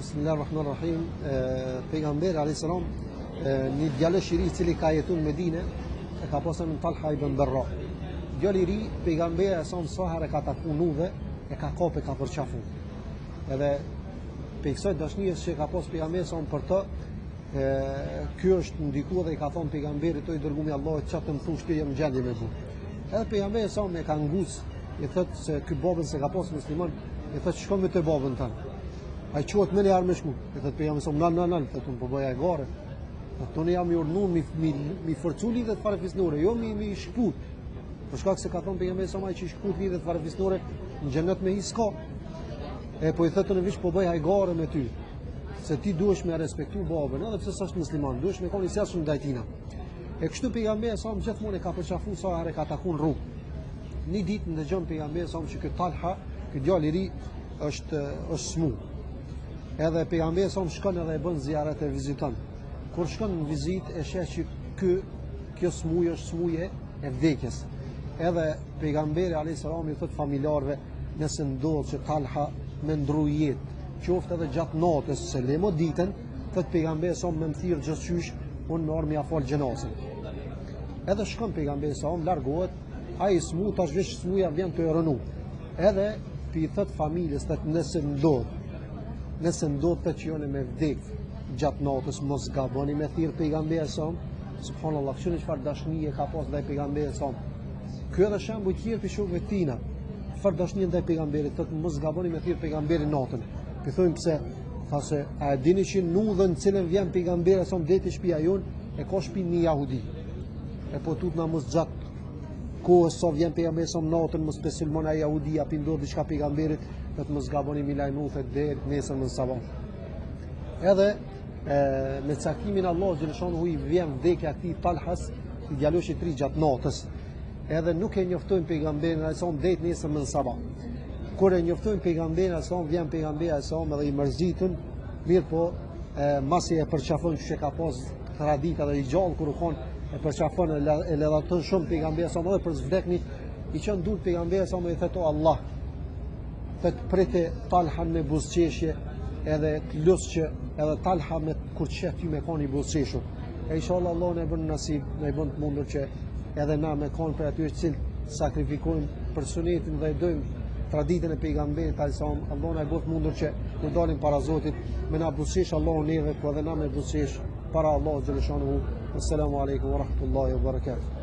Bismillahirrahmanirrahim. Pejgamberi alayhis salam një djalësh i ri i cili ka jetuar në Medinë e ka pasur në Talha ibn Barra. Djali i ri, pejgamberi sa herë ka takuar nuve e ka kopë ka përçafu. Edhe pe kësaj dashnije që ka pas pejgamberi sa për të, ky është ndikuar dhe i ka thonë pejgamberit i dërguar i Allahut çfarë të më thosh ti jam gjendje me bu. Edhe pejgamberi sa me ka ngus, i thotë se ky babën se ka pas musliman, i thotë shkon me të babën tënd. Ai quhet me një armë shku. E thotë pejgamberi sa nal, thotë unë po bëja e gore. Thotë unë jam i urdhnuar mi forcu lidhet fare fisnore, jo mi shkput. Për shkak se ka thonë pejgamberi sa ai që shkput lidhet fare fisnore në xhenet me hiska. E po i thotë në vish po bëja e gore me ty. Se ti duhesh me respektu babën, edhe pse s'është musliman, duhesh me qenë i sjellshëm ndaj tina. E kështu pejgamberi sa gjithmonë e ka përçafuar sa herë ka takuar në rrugë. Një ditë ndëgjon pejgamberi sa që ky Talha, ky djalë i ri është smu. Edhe pejgamberi sa shkon edhe e bën ziaret e viziton. Kur shkon në vizitë e sheh që kjo smujë është smuje e vdekjes. Edhe pejgamberi alayhis salam i thot familjarëve, nëse ndodh që Talha me ndru jetë, qoftë edhe gjatë natës se lemo ditën, thot pejgamberi sa më thirr gjithçysh, unë më armë ja fal xhenazën. Edhe shkon pejgamberi sa largohet, ai smu tash veç smuja vjen të rënu. Edhe i thot familjes thot nëse ndodh të që jone me vdek gjatë natës, mos gaboni me thirr pejgamberi sa, subhanallahu, çfarë çfarë dashnie ka pas ndaj pejgamberit sa. Ky është shembull i tjerë për shokëve të tina. Çfarë dashnie ndaj pejgamberit, thotë mos gaboni me thirr pejgamberin natën. I thojmë pse, thasë a e dini që nudhën cilën vjen pejgamberi sa deti shtëpia jon e ka shtëpinë një jahudi. E po tut na mos gjatë kohës sa vjen pejgamberi sa natën mos besulmon ai jahudi apo ndodh diçka pejgamberit, thotë mos gaboni mi lajmu thotë deri nesër në sabah. Edhe me cakimin Allah xhaleshon i vjen vdekja e këtij Talhas, i djaloshit i ri gjatë natës. Edhe nuk e njoftojnë pejgamberin ai sa deri nesër në sabah. Kur e njoftojnë pejgamberin ai sa vjen pejgamberi ai sa edhe i mërzitën, mirë po masi e përçafon që ka pas tradita dhe i gjallë kur u kon e përçafon e ledhaton shumë pejgamberi sa edhe për zvdekni i qen dur pejgamberi sa më i thotë Allah. Thotë prite Talha me buzëqeshje edhe të lusë që edhe Talha me kur qef ty me kanë i buzëqeshur. E inshallah Allah ne bën nasib, ne bën të mundur që edhe na me kanë për atyre që sakrifikojnë për sunetin dhe dojmë traditën e pejgamberit alajhissalam. Allah na e bëj të mundur që kur dalim para Zotit me na buzëqesh Allahu neve, po edhe na me buzëqesh para Allahu xhaleshanu. Assalamu alaikum wa rahmatullahi wa barakatuh.